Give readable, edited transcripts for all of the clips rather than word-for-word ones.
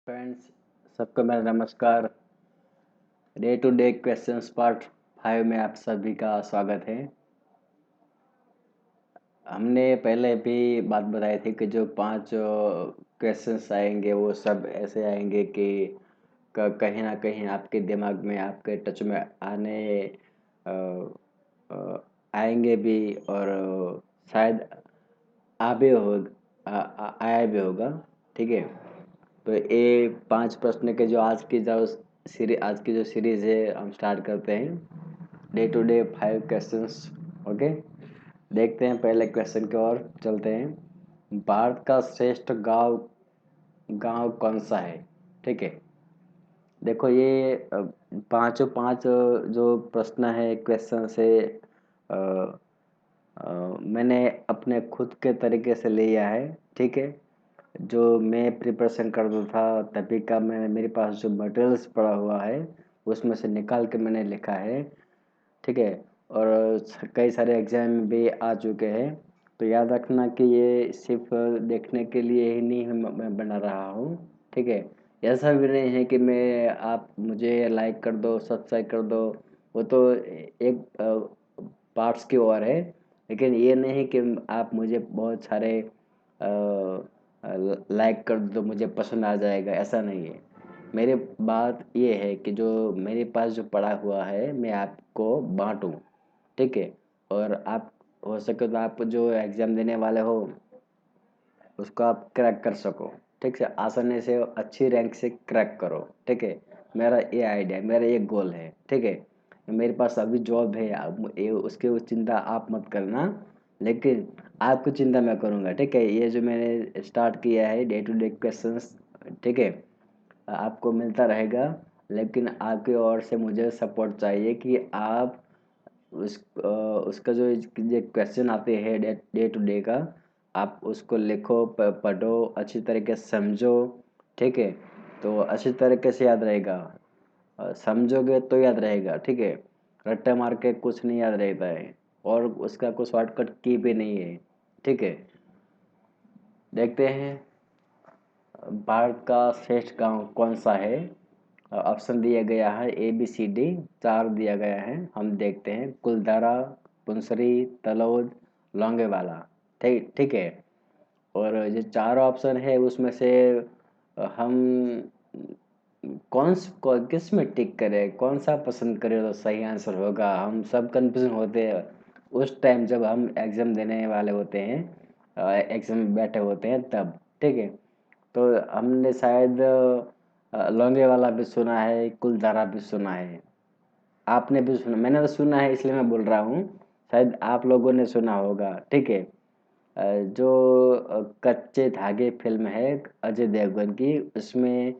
Friends, सबको मेरा नमस्कार। Day to day questions part 5 में आप सभी का स्वागत है। हमने पहले भी बात बताई थी कि जो 5 क्वेश्चंस आएंगे वो सब ऐसे आएंगे कि कहीं ना कहीं आपके दिमाग में, आपके टच में अ, आएंगे भी, और शायद आ भी हो आया भी होगा। ठीक है। तो ये 5 प्रश्न के जो आज की जो सीरीज है, हम स्टार्ट करते हैं। Day to day 5 questions. Okay. देखते हैं, पहले क्वेश्चन की ओर चलते हैं। भारत का श्रेष्ठ गांव गांव कौन सा है? ठीक है। देखो, ये पांचों पांच जो प्रश्न है, क्वेश्चन से अ, मैंने अपने खुद के तरीके से लिया है। ठीक है। जो मैं प्रिपरेशन करता था तभी का, मैंने मेरे पास जो मटेरियल्स पड़ा हुआ है उसमें से निकाल के मैंने लिखा है। ठीक है। और कई सारे एग्जाम भी आ चुके हैं। तो याद रखना कि ये सिर्फ देखने के लिए ही नहीं मैं बना रहा हूँ। ठीक है। ऐसा भी नहीं है कि मैं आप मुझे लाइक कर दो, सब्सक्राइब कर दो। वो तो एक पार्ट्स की ओर है। लेकिन ये नहीं कि आप मुझे बहुत सारे लाइक कर दो तो मुझे पसंद आ जाएगा, ऐसा नहीं है। मेरी बात ये है कि जो मेरे पास जो पड़ा हुआ है मैं आपको बांटूं। ठीक है। और आप, हो सके तो आप जो एग्ज़ाम देने वाले हो उसको आप क्रैक कर सको। ठीक है, आसानी से अच्छी रैंक से क्रैक करो। ठीक है। मेरा ये आइडिया है, मेरा ये गोल है। ठीक है। मेरे पास अभी जॉब है, उसकी चिंता आप मत करना। लेकिन आपकी चिंता मैं करूँगा। ठीक है। ये जो मैंने स्टार्ट किया है डे टू डे क्वेश्चंस, ठीक है, आपको मिलता रहेगा। लेकिन आपकी ओर से मुझे सपोर्ट चाहिए कि आप उसका जो ये क्वेश्चन आते हैं डे डे टू डे का, आप उसको लिखो, पढ़ो, अच्छी तरीके से समझो। ठीक है। तो अच्छी तरीके से याद रहेगा। समझोगे तो याद रहेगा। ठीक है। रट्टा मार के कुछ नहीं याद रहता है, और उसका कोई शॉर्टकट की भी नहीं है। ठीक है। देखते हैं, भारत का श्रेष्ठ गांव कौन सा है? ऑप्शन दिया गया है ए बी सी डी, 4 दिया गया है। हम देखते हैं, कुलधारा, पुंसरी, तलोद, लौंगेवाला। ठीक ठीक है। और ये 4 ऑप्शन है उसमें से हम किस में टिक करें, कौन सा पसंद करें तो सही आंसर होगा? हम सब कंफ्यूजन होते हैं उस टाइम जब हम एग्ज़ाम देने वाले होते हैं, एग्ज़ाम में बैठे होते हैं तब। ठीक है। तो हमने शायद लौंगे वाला भी सुना है, कुलधारा भी सुना है। आपने भी सुना, मैंने तो सुना है इसलिए मैं बोल रहा हूँ। शायद आप लोगों ने सुना होगा। ठीक है। जो कच्चे धागे फिल्म है अजय देवगन की, उसमें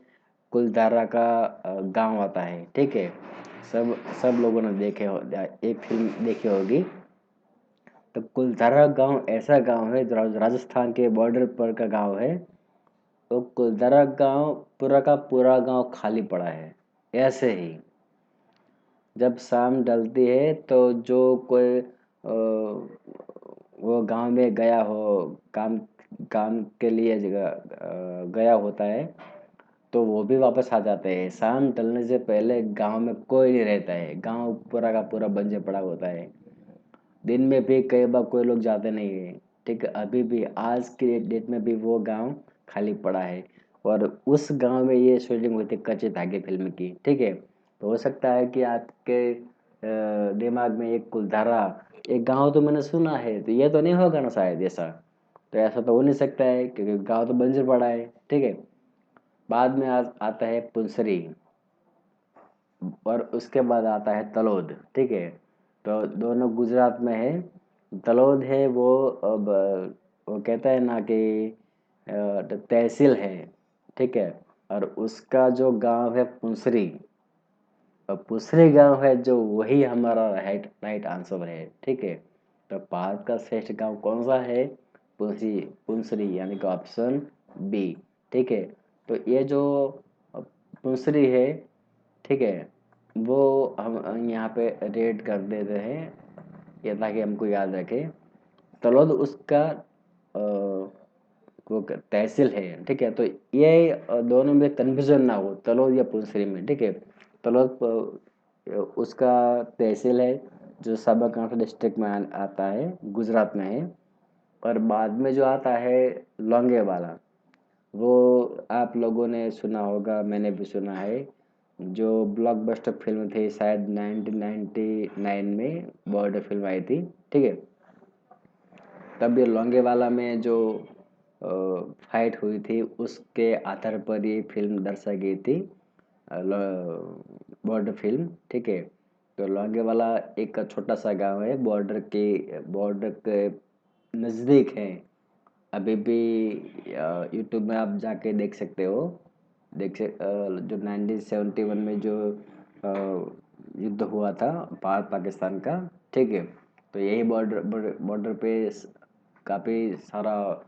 कुलधारा का गांव आता है। ठीक है। सब सब लोगों ने देखे हो, एक फिल्म देखी होगी। तो कुलधारा गांव ऐसा गांव है जो राजस्थान के बॉर्डर पर का गांव है। तो कुलधारा गांव पूरा का पूरा गांव खाली पड़ा है। ऐसे ही जब शाम ढलती है तो जो कोई वो गांव में गया हो, काम काम के लिए गया होता है, तो वो भी वापस आ जाते हैं। शाम ढलने से पहले गांव में कोई नहीं रहता है, गांव पूरा का पूरा बंजर पड़ा होता है। दिन में भी कई बार कोई लोग जाते नहीं है। ठीक है। अभी भी आज की डेट में भी वो गांव खाली पड़ा है। और उस गांव में ये शूटिंग हुई थी कच्चे धागे फिल्म की। ठीक है। तो हो सकता है कि आपके दिमाग में एक कुलधारा, एक गांव तो मैंने सुना है, तो ये तो नहीं होगा ना शायद ऐसा। तो ऐसा तो हो नहीं सकता है क्योंकि गांव तो बंजर पड़ा है। ठीक है। बाद में आता है पुंसरी, और उसके बाद आता है तलोद। ठीक है। तो दोनों गुजरात में है। तलोद है वो, अब वो कहता है ना कि तहसील है। ठीक है। और उसका जो गांव है पुंसरी, और पुंसरी गांव है जो, वही हमारा राइट राइट आंसर है। ठीक है। तो भारत का श्रेष्ठ गांव कौन सा है? पुंसरी। पुंसरी यानी कि ऑप्शन बी। ठीक है। तो ये जो पुंसरी है, ठीक है, वो हम यहाँ पे रेड कर देते हैं, ये ताकि हमको याद रखे। तलोद उसका वो तहसील है, ठीक है। तो ये दोनों में कन्फ्यूजन ना हो, तलोद या पुंसरी में, ठीक है। तलोद उसका तहसील है जो साबरकांठा डिस्ट्रिक्ट में आता है, गुजरात में है। और बाद में जो आता है लौंगेवाला, वो आप लोगों ने सुना होगा, मैंने भी सुना है। जो ब्लॉकबस्टर फिल्म थी शायद 1999 में बॉर्डर फिल्म आई थी, ठीक है। तब ये लौंगेवाला में जो फाइट हुई थी उसके आधार पर ये फिल्म दर्शाई गई थी, बॉर्डर फिल्म, ठीक है। तो लौंगेवाला एक छोटा सा गांव है, बॉर्डर के नज़दीक है। अभी भी यूट्यूब में आप जाके देख सकते हो। जो 1971 में जो युद्ध हुआ था भारत पाकिस्तान का, ठीक है। तो यही बॉर्डर पे काफ़ी सारा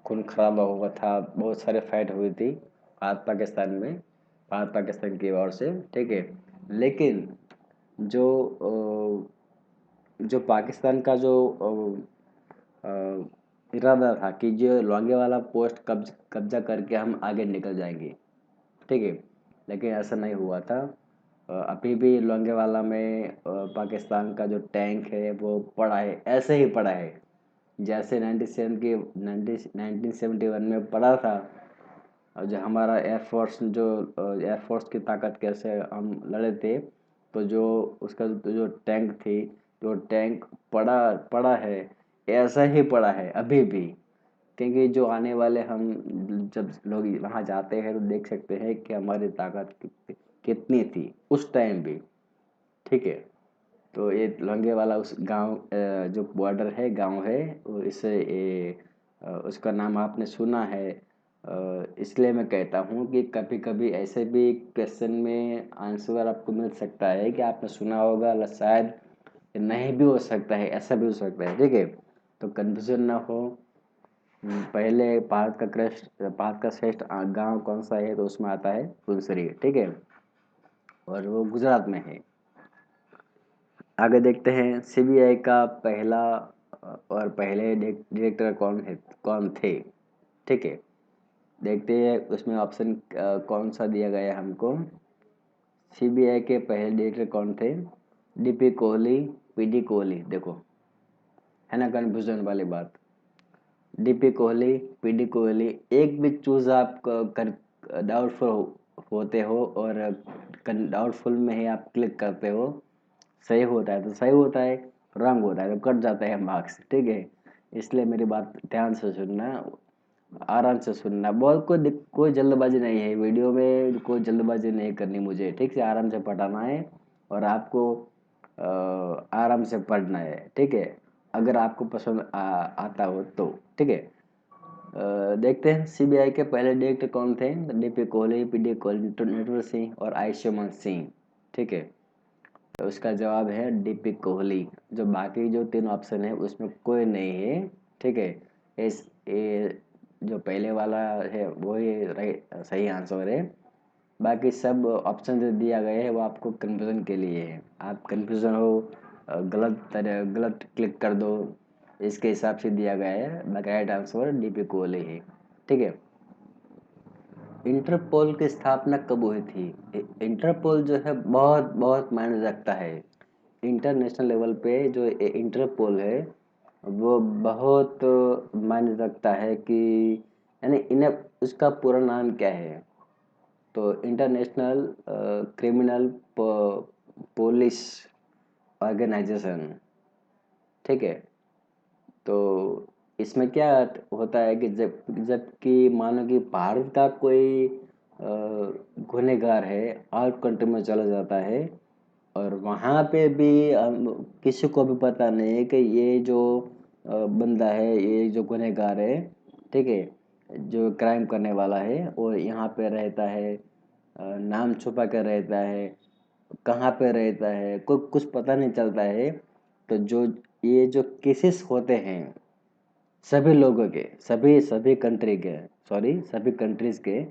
खून खराबा हुआ था, बहुत सारे फाइट हुई थी भारत पाकिस्तान में, भारत पाकिस्तान की ओर से, ठीक है। लेकिन जो जो पाकिस्तान का जो इरादा था कि जो लौंगे वाला पोस्ट कब्जा करके हम आगे निकल जाएंगे, ठीक है। लेकिन ऐसा नहीं हुआ था। अभी भी लोंगेवाला में पाकिस्तान का जो टैंक है वो पड़ा है, ऐसे ही पड़ा है जैसे 1971 में पड़ा था। और जो हमारा एयरफोर्स की ताकत कैसे हम लड़े थे, तो जो उसका जो टैंक थी, जो टैंक पड़ा पड़ा है, ऐसा ही पड़ा है अभी भी। क्योंकि जो आने वाले हम जब लोग वहाँ जाते हैं तो देख सकते हैं कि हमारी ताकत कितनी थी उस टाइम भी, ठीक है। तो ये लंगे वाला उस गांव, जो बॉर्डर है गांव है, इसे उसका नाम आपने सुना है। इसलिए मैं कहता हूँ कि कभी कभी ऐसे भी क्वेश्चन में आंसर आपको मिल सकता है कि आपने सुना होगा, शायद नहीं भी हो सकता है, ऐसा भी हो सकता है, ठीक है। तो कंफ्यूजन ना हो। पहले भारत का श्रेष्ठ गांव कौन सा है, तो उसमें आता है फुलसरी, ठीक है। और वो गुजरात में है। आगे देखते हैं सीबीआई का पहला और पहले डायरेक्टर कौन थे, ठीक है। देखते हैं उसमें ऑप्शन कौन सा दिया गया है हमको। सीबीआई के पहले डायरेक्टर कौन थे? डीपी कोहली, पीडी कोहली, देखो है ना कन्फ्यूजन वाली बात। डीपी कोहली, पीडी कोहली, एक भी चूज आप कर डाउटफुल होते हो और डाउटफुल में ही आप क्लिक करते हो, सही होता है तो सही होता है, रंग होता है तो कट जाता है मार्क्स, ठीक है। इसलिए मेरी बात ध्यान से सुनना, आराम से सुनना। बहुत कोई जल्दबाजी नहीं है वीडियो में, कोई जल्दबाजी नहीं करनी मुझे, ठीक से आराम से पढ़ाना है और आपको आराम से पढ़ना है, ठीक है। अगर आपको पसंद आता हो तो, ठीक है। देखते हैं सीबीआई के पहले डायरेक्टर कौन थे। डीपी कोहली, पीडी कोहली, नटवर सिंह और आयुष्मान सिंह, ठीक है। तो उसका जवाब है डीपी कोहली। जो बाकी जो तीन ऑप्शन है उसमें कोई नहीं है, ठीक है। इस ये जो पहले वाला है वो ही सही आंसर है। बाकी सब ऑप्शन जो दिया गया है वो आपको कन्फ्यूजन के लिए है। आप कन्फ्यूजन हो, गलत क्लिक कर दो, इसके हिसाब से दिया गया है। बाकी राइट आंसर डीपी कोहली है, ठीक है। इंटरपोल की स्थापना कब हुई थी? इंटरपोल जो है बहुत बहुत मायने रखता है। इंटरनेशनल लेवल पे जो इंटरपोल है वो बहुत मायने रखता है कि यानी इन्हें, उसका पूरा नाम क्या है। तो इंटरनेशनल क्रिमिनल पुलिस ऑर्गेनाइजेशन, ठीक है। तो इसमें क्या होता है कि जबकि मानो कि भारत का कोई गुनहगार है, आउट कंट्री में चला जाता है और वहाँ पे भी किसी को भी पता नहीं है कि ये जो बंदा है, ये जो गुनहगार है, ठीक है, जो क्राइम करने वाला है वो यहाँ पे रहता है, नाम छुपा कर रहता है, कहाँ पे रहता है, कोई कुछ पता नहीं चलता है। तो जो ये जो केसेस होते हैं सभी लोगों के, सभी सभी कंट्री के, सॉरी सभी कंट्रीज के,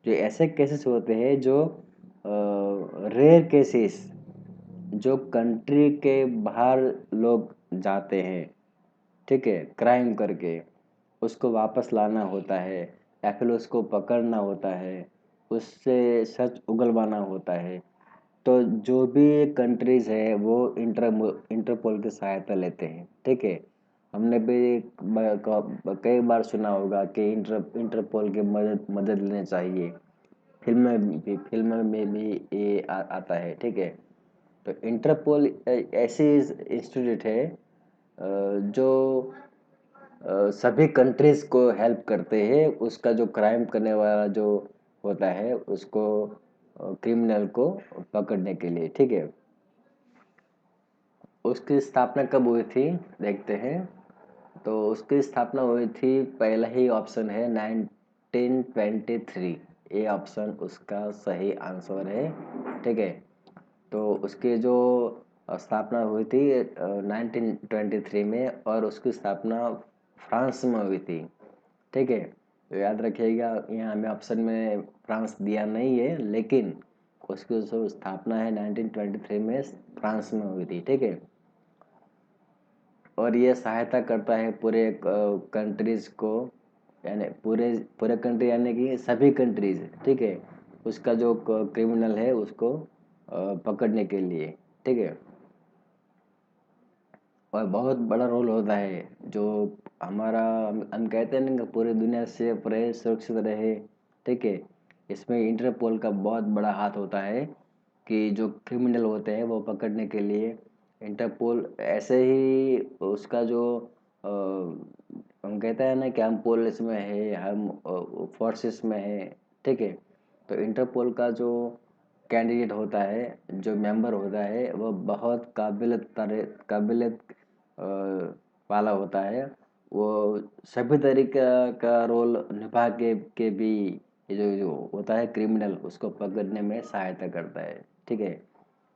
जो ऐसे केसेस होते हैं जो रेयर केसेस, जो कंट्री के बाहर लोग जाते हैं, ठीक है, क्राइम करके, उसको वापस लाना होता है या फिर उसको पकड़ना होता है, उससे सच उगलवाना होता है। तो जो भी कंट्रीज़ है वो इंटरपोल की सहायता लेते हैं, ठीक है। हमने भी कई बार सुना होगा कि इंटरपोल की मदद मदद लेनी चाहिए। फिल्म में भी ये आता है, ठीक है। तो इंटरपोल ऐसी इंस्टीट्यूट है जो सभी कंट्रीज को हेल्प करते हैं, उसका जो क्राइम करने वाला जो होता है उसको, क्रिमिनल को पकड़ने के लिए, ठीक है। उसकी स्थापना कब हुई थी, देखते हैं। तो उसकी स्थापना हुई थी, पहला ही ऑप्शन है 1923। ये ऑप्शन उसका सही आंसर है, ठीक है। तो उसकी जो स्थापना हुई थी 1923 में, और उसकी स्थापना फ्रांस में हुई थी, ठीक है। तो याद रखिएगा, यहाँ हमें ऑप्शन में फ्रांस दिया नहीं है, लेकिन उसकी जो स्थापना है 1923 में फ्रांस में हुई थी, ठीक है। और ये सहायता करता है पूरे कंट्रीज को, यानी पूरे पूरे कंट्री यानी कि सभी कंट्रीज, ठीक है, उसका जो क्रिमिनल है उसको पकड़ने के लिए, ठीक है। और बहुत बड़ा रोल होता है जो हमारा, हम कहते हैं ना कि पूरी दुनिया से रहे, सुरक्षित रहे, ठीक है। इसमें इंटरपोल का बहुत बड़ा हाथ होता है कि जो क्रिमिनल होते हैं वो पकड़ने के लिए इंटरपोल, ऐसे ही उसका जो हम कहते हैं ना कि हम पुलिस में है, हम फोर्सेस में है, ठीक है। तो इंटरपोल का जो कैंडिडेट होता है, जो मेंबर होता है, वो बहुत काबिलियत वाला होता है। वो सभी तरीके का रोल निभा के भी ये जो जो होता है क्रिमिनल, उसको पकड़ने में सहायता करता है, ठीक है।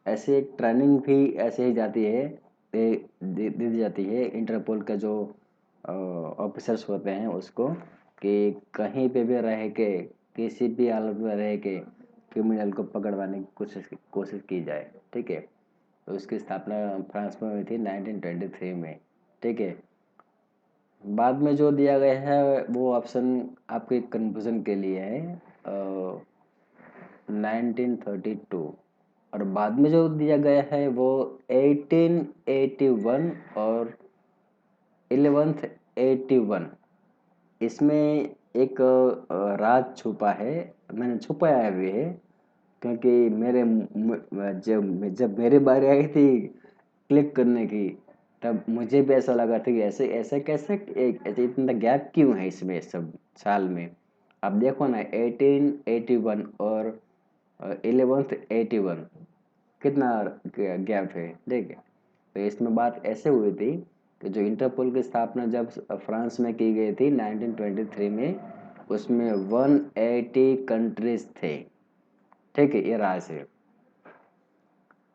ऐसे एक ट्रेनिंग भी ऐसे ही जाती है, दे दी जाती है इंटरपोल का जो ऑफिसर्स होते हैं उसको, कि कहीं पे भी रह के, किसी भी हालत में रह के क्रिमिनल को पकड़वाने की कोशिश की जाए, ठीक है। तो उसकी स्थापना फ्रांस में हुई थी 1923 में, ठीक है। बाद में जो दिया गया है वो ऑप्शन आपके कन्फ्यूजन के लिए है, 1932। और बाद में जो दिया गया है वो 1881 और 1181। इसमें एक राज छुपा है, मैंने छुपाया भी है, क्योंकि जब मेरी बारी आई थी क्लिक करने की, तब मुझे भी ऐसा लगा था कि ऐसे ऐसे कैसे, एक ऐसे इतना गैप क्यों है इसमें सब साल में। अब देखो ना, 1881 और 1181, कितना गैप है, ठीक है। तो इसमें बात ऐसे हुई थी कि जो इंटरपोल की स्थापना जब फ्रांस में की गई थी 1923 में, उसमें 180 कंट्रीज थे, ठीक है। ये राज है,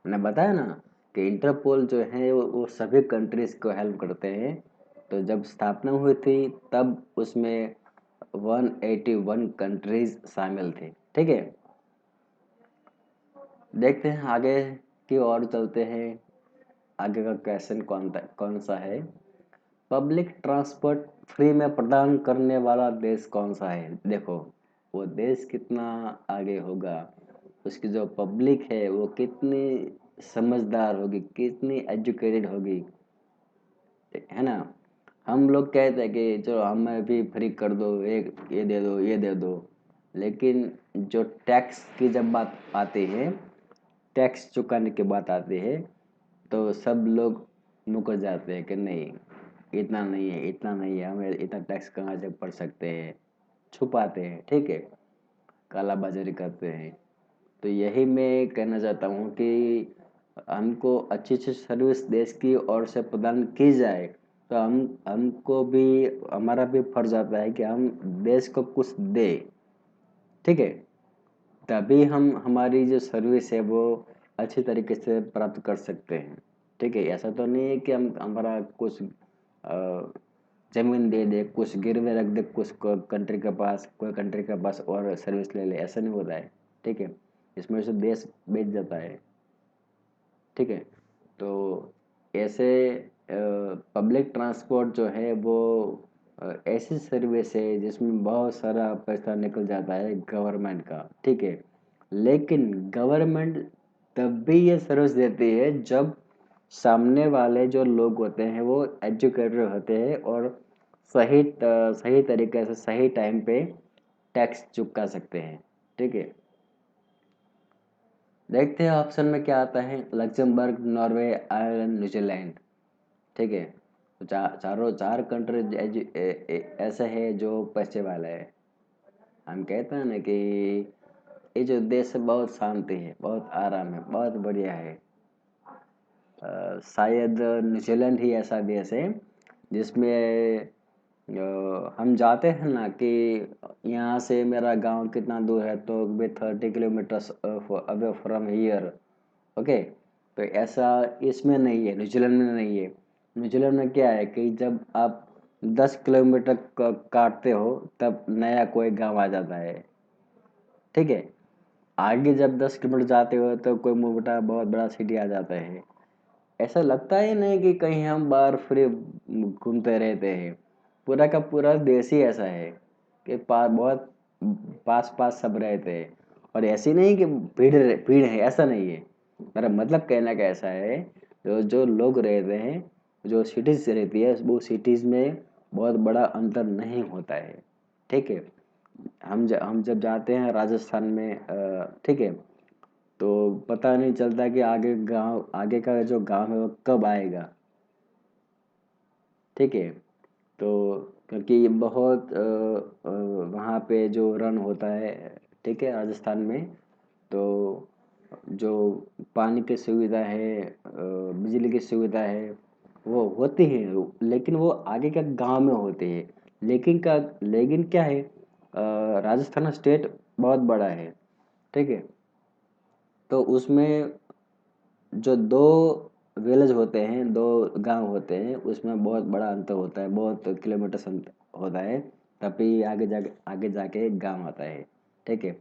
मैंने बताया ना कि इंटरपोल जो है वो सभी कंट्रीज को हेल्प करते हैं। तो जब स्थापना हुई थी तब उसमें 181 कंट्रीज शामिल थे, ठीक है। देखते हैं आगे की ओर चलते हैं। आगे का क्वेश्चन कौन सा है, पब्लिक ट्रांसपोर्ट फ्री में प्रदान करने वाला देश कौन सा है। देखो, वो देश कितना आगे होगा, उसकी जो पब्लिक है वो कितनी समझदार होगी, कितनी एजुकेटेड होगी, है ना। हम लोग कहते हैं कि चलो हमें भी फ्री कर दो, एक ये दे दो, ये दे दो, लेकिन जो टैक्स की जब बात आती है, टैक्स चुकाने की बात आती है, तो सब लोग मुकर जाते हैं कि नहीं, इतना नहीं है, इतना नहीं है, हमें इतना टैक्स कहाँ से भर सकते हैं, छुपाते हैं, ठीक है, काला बाजारी करते हैं। तो यही मैं कहना चाहता हूँ कि हमको अच्छी अच्छी सर्विस देश की ओर से प्रदान की जाए, तो हमको भी, हमारा भी फर्ज आता है कि हम देश को कुछ दे, ठीक है। तभी हम हमारी जो सर्विस है वो अच्छी तरीके से प्राप्त कर सकते हैं, ठीक है। ऐसा तो नहीं है कि हम हमारा कुछ जमीन दे दे, कुछ गिरवे रख दे, कुछ कंट्री के पास, कोई कंट्री के पास और सर्विस ले ले, ऐसा नहीं होता है, ठीक है। इसमें से देश बेच जाता है, ठीक है। तो ऐसे पब्लिक ट्रांसपोर्ट जो है वो ऐसी सर्विस है जिसमें बहुत सारा पैसा निकल जाता है गवर्नमेंट का, ठीक है। लेकिन गवर्नमेंट तब भी ये सर्विस देती है जब सामने वाले जो लोग होते हैं वो एजुकेटेड होते हैं और सही तरीके से सही टाइम पे टैक्स चुका सकते हैं, ठीक है। देखते हैं ऑप्शन में क्या आता है। लग्जमबर्ग, नॉर्वे, आयरलैंड, न्यूजीलैंड, ठीक है। तो चारों चार कंट्री ऐसे है जो पैसे वाला है। हम कहते हैं ना कि ये जो देश है बहुत शांति है, बहुत आराम है, बहुत बढ़िया है। शायद न्यूजीलैंड ही ऐसा देश है जिसमें हम जाते हैं ना कि यहाँ से मेरा गांव कितना दूर है, तो वे 30 kilometres away from here, okay. तो ऐसा इसमें नहीं है, न्यूजीलैंड में नहीं है। न्यूजीलैंड में क्या है कि जब आप 10 किलोमीटर काटते हो तब नया कोई गांव आ जाता है, ठीक है। आगे जब 10 किलोमीटर जाते हो तो कोई मोटा बहुत बड़ा सिटी आ जाता है। ऐसा लगता ही नहीं कि कहीं हम बाहर फ्री घूमते रहते हैं। पूरा का पूरा देश ही ऐसा है कि बहुत पास पास सब रहते हैं। और ऐसी नहीं कि भीड़ है, ऐसा नहीं है। मेरा मतलब कहने का ऐसा है, जो जो लोग रहते हैं, जो सिटीज रहती है, वो सिटीज में बहुत बड़ा अंतर नहीं होता है, ठीक है। हम जब जाते हैं राजस्थान में, ठीक है, तो पता नहीं चलता कि आगे का जो गांव है वो कब आएगा, ठीक है। तो क्योंकि ये बहुत वहाँ पे जो रन होता है, ठीक है, राजस्थान में, तो जो पानी की सुविधा है, बिजली की सुविधा है, वो होती है, लेकिन वो आगे का गांव में होती है। लेकिन क्या है, राजस्थान स्टेट बहुत बड़ा है, ठीक है। तो उसमें जो दो विलेज होते हैं, दो गांव होते हैं, उसमें बहुत बड़ा अंतर होता है, बहुत किलोमीटर होता है। तभी आगे जाके एक गांव आता है, ठीक है।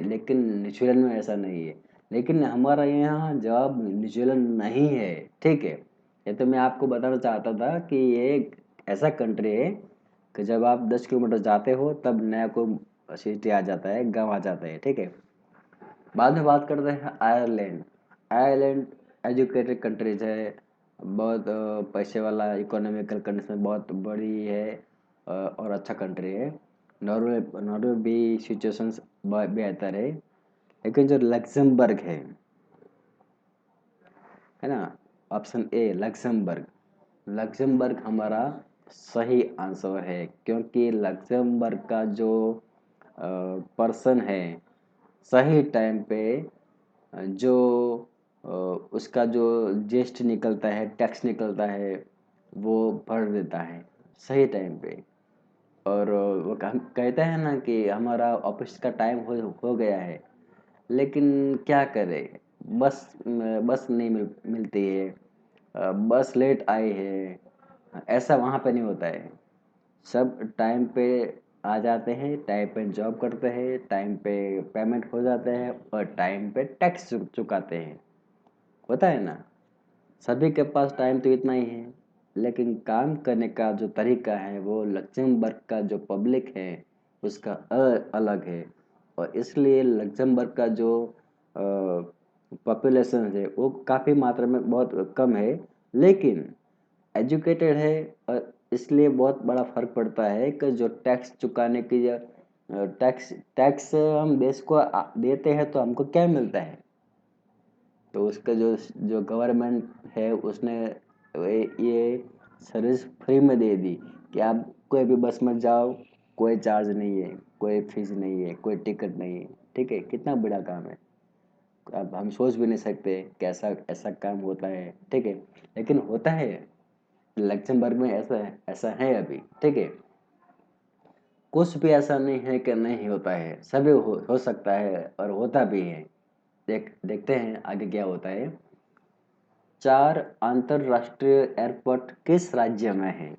लेकिन न्यूजीलैंड में ऐसा नहीं है। लेकिन हमारा यहाँ जवाब न्यूजीलैंड नहीं है, ठीक है। ये तो मैं आपको बताना चाहता था कि ये एक ऐसा कंट्री है कि जब आप 10 किलोमीटर जाते हो तब नया कोई सिटी आ जाता है, गांव आ जाता है, ठीक है। बाद में बात करते हैं आयरलैंड। आयरलैंड एजुकेटेड कंट्रीज है, बहुत पैसे वाला, इकोनॉमिकल कंडीशन बहुत बड़ी है, और अच्छा कंट्री है। नॉर्वे नॉर्वे भी सिचुएशंस बेहतर है। लेकिन जो लक्समबर्ग है ना, ऑप्शन ए लक्समबर्ग, लक्समबर्ग हमारा सही आंसर है, क्योंकि लक्समबर्ग का जो पर्सन है सही टाइम पे जो उसका जो जीएसटी निकलता है, टैक्स निकलता है, वो भर देता है सही टाइम पे। और वो कहते हैं ना कि हमारा ऑफिस का टाइम हो गया है, लेकिन क्या करें, बस नहीं मिलती है, बस लेट आई है। ऐसा वहाँ पे नहीं होता है। सब टाइम पे आ जाते हैं, टाइम पे जॉब करते हैं, टाइम पे पेमेंट हो जाते हैं और टाइम पे टैक्स चुकाते हैं, होता है ना। सभी के पास टाइम तो इतना ही है, लेकिन काम करने का जो तरीका है वो लग्जमबर्ग का जो पब्लिक है उसका अलग है। और इसलिए लग्जमबर्ग का जो पॉपुलेशन है वो काफ़ी मात्रा में बहुत कम है, लेकिन एजुकेटेड है। और इसलिए बहुत बड़ा फर्क पड़ता है कि जो टैक्स चुकाने की जो टैक्स टैक्स हम देश को देते हैं तो हमको क्या मिलता है। तो उसका जो जो गवर्नमेंट है उसने ये सर्विस फ्री में दे दी कि आप कोई भी बस में जाओ, कोई चार्ज नहीं है, कोई फीस नहीं है, कोई टिकट नहीं है, ठीक है। कितना बड़ा काम है, अब हम सोच भी नहीं सकते कि ऐसा ऐसा काम होता है, ठीक है। लेकिन होता है, लग्जमबर्ग में ऐसा है अभी, ठीक है। कुछ भी ऐसा नहीं है कि नहीं होता है, सभी हो सकता है और होता भी है। देखते हैं आगे क्या होता है। 4 अंतरराष्ट्रीय एयरपोर्ट किस राज्य में है?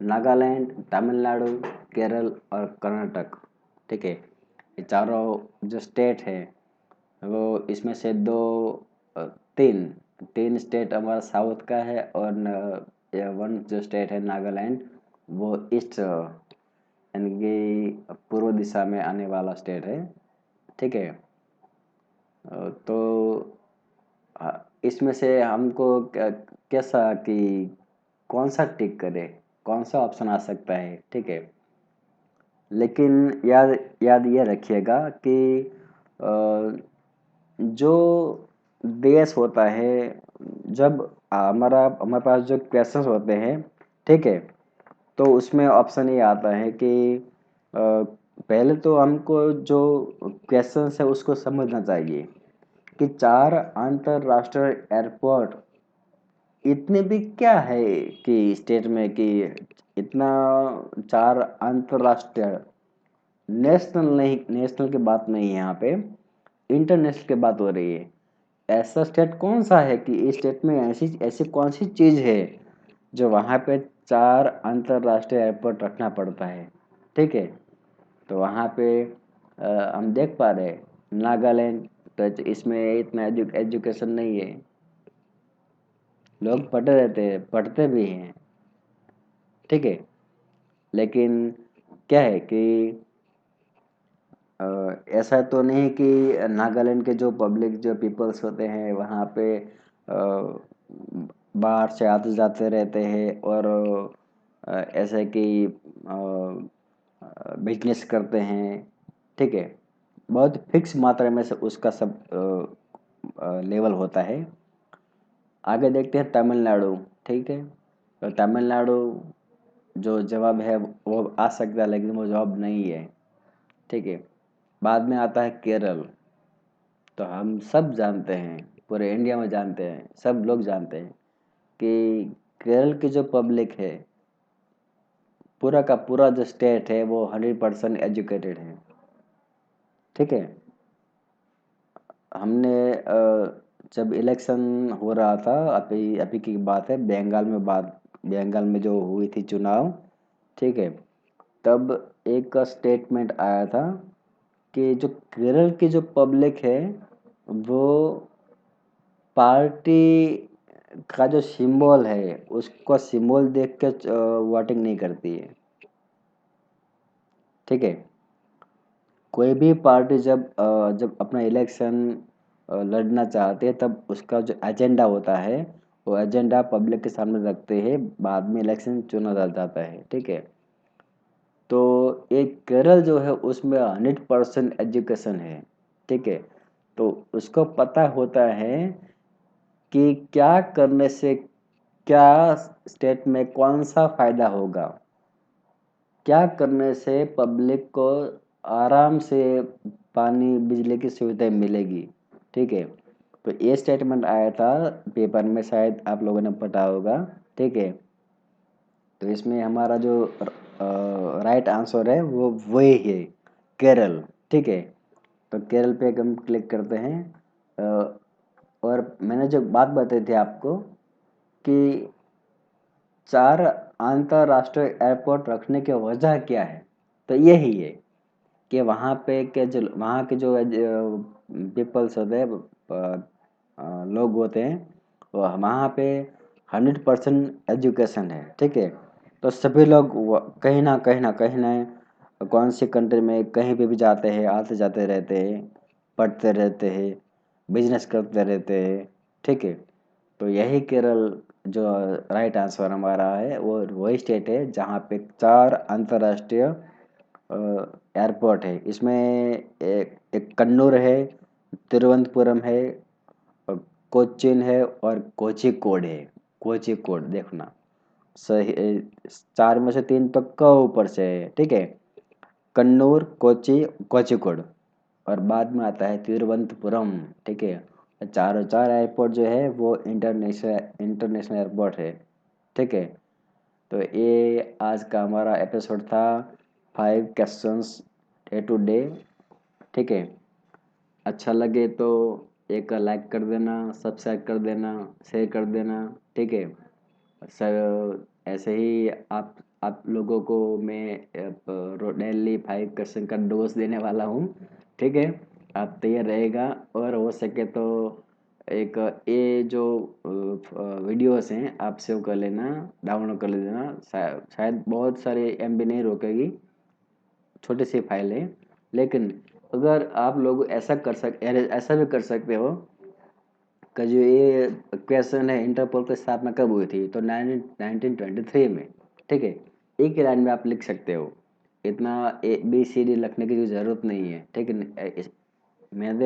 नागालैंड, तमिलनाडु, केरल और कर्नाटक, ठीक है। ये चारों जो स्टेट है वो इसमें से अ, तीन तीन स्टेट हमारा साउथ का है, और वन जो स्टेट है नागालैंड वो ईस्ट यानी कि पूर्व दिशा में आने वाला स्टेट है, ठीक है। तो इसमें से हमको कैसा कि कौन सा टिक करे, कौन सा ऑप्शन आ सकता है, ठीक है। लेकिन याद याद ये रखिएगा कि अ, जो देश होता है, जब हमारे पास जो क्वेश्चंस होते हैं, ठीक है, तो उसमें ऑप्शन ये आता है कि पहले तो हमको जो क्वेश्चंस है उसको समझना चाहिए कि 4 अंतरराष्ट्रीय एयरपोर्ट इतने भी क्या है कि स्टेट में कि इतना 4 अंतरराष्ट्रीय, नेशनल नहीं, नेशनल की बात नहीं है यहाँ पे, इंटरनेशनल की बात हो रही है। ऐसा स्टेट कौन सा है कि इस स्टेट में ऐसी ऐसी कौन सी चीज़ है जो वहाँ पे 4 अंतरराष्ट्रीय एयरपोर्ट रखना पड़ता है, ठीक है। तो वहाँ पे हम देख पा रहे हैं नागालैंड, तो इसमें इतना एजुकेशन नहीं है, लोग पढ़े रहते हैं, पढ़ते भी हैं, ठीक है। लेकिन क्या है कि ऐसा तो नहीं कि नागालैंड के जो पब्लिक जो पीपल्स होते हैं वहाँ पे बाहर से आते जाते रहते हैं और ऐसे कि बिजनेस करते हैं, ठीक है। बहुत फिक्स मात्रा में से उसका सब लेवल होता है। आगे देखते हैं तमिलनाडु, ठीक है। तो तमिलनाडु जो जवाब है वो आ सकता है, लेकिन वो जवाब नहीं है, ठीक है। बाद में आता है केरल। तो हम सब जानते हैं, पूरे इंडिया में जानते हैं, सब लोग जानते हैं कि केरल की जो पब्लिक है, पूरा का पूरा जो स्टेट है वो 100% एजुकेटेड है, ठीक है। हमने जब इलेक्शन हो रहा था, अभी अभी की बात है, बंगाल में जो हुई थी चुनाव, ठीक है, तब एक स्टेटमेंट आया था कि जो केरल की जो पब्लिक है वो पार्टी का जो सिंबल है उसको सिंबल देख के वोटिंग नहीं करती है, ठीक है। कोई भी पार्टी जब अपना इलेक्शन लड़ना चाहते हैं तब उसका जो एजेंडा होता है वो एजेंडा पब्लिक के सामने रखते हैं, बाद में इलेक्शन चुना जाता है, ठीक है। तो एक केरल जो है उसमें 100% एजुकेशन है, ठीक है। तो उसको पता होता है कि क्या करने से क्या स्टेट में कौन सा फायदा होगा, क्या करने से पब्लिक को आराम से पानी बिजली की सुविधा मिलेगी, ठीक है। तो ये स्टेटमेंट आया था पेपर में, शायद आप लोगों ने पढ़ा होगा, ठीक है। तो इसमें हमारा जो राइट आंसर है वो वही है, केरल, ठीक है। तो केरल पे हम क्लिक करते हैं। अ, और मैंने जो बात बताई थी आपको कि 4 अंतरराष्ट्रीय एयरपोर्ट रखने की वजह क्या है, तो यही है कि वहाँ के जो पीपल्स होते हैं, लोग होते हैं, वो वहाँ पे 100% एजुकेशन है, ठीक है। तो सभी लोग कहीं ना कौन सी कंट्री में कहीं पे भी जाते हैं, आते जाते रहते हैं, पढ़ते रहते हैं, बिजनेस करते रहते हैं, ठीक है। तो यही केरल जो राइट आंसर हमारा है वो वही स्टेट है जहाँ पे 4 अंतर्राष्ट्रीय एयरपोर्ट है। इसमें एक कन्नूर है, तिरुवनंतपुरम है, और कोच्चिन है और कोझिकोड है। कोझिकोड देखना सही, 4 में से 3 तो क ऊपर से है, ठीक है। कन्नूर, कोच्चि, कोझिकोड और बाद में आता है तिरुवनंतपुरम, ठीक है। चारों चार एयरपोर्ट जो है वो इंटरनेशनल एयरपोर्ट है, ठीक है। तो ये आज का हमारा एपिसोड था, 5 क्वेश्चंस डे टू डे, ठीक है। अच्छा लगे तो एक लाइक कर देना, सब्सक्राइब कर देना, शेयर कर देना, ठीक है। सर ऐसे ही आप लोगों को मैं डेली 5 क्वेश्चन का डोज देने वाला हूँ, ठीक है। आप तैयार रहेगा और हो सके तो एक ये जो वीडियोस हैं आप सेव कर लेना, डाउनलोड कर लेना। शायद बहुत सारे एमबी नहीं रोकेगी, छोटी सी फाइल है। लेकिन अगर आप लोग ऐसा भी कर सकते हो कि जो ये क्वेश्चन है, इंटरपोल की स्थापना कब हुई थी, तो 1923 में। ठीक है, एक ही लाइन में आप लिख सकते हो, इतना ABCD लिखने की ज़रूरत नहीं है। ठीक है,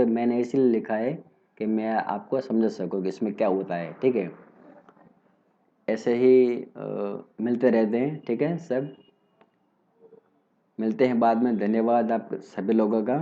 मैंने इसीलिए लिखा है कि मैं आपको समझ सकूँ कि इसमें क्या होता है। ठीक है, ऐसे ही मिलते रहते हैं। ठीक है, सब मिलते हैं बाद में। धन्यवाद आप सभी लोगों का।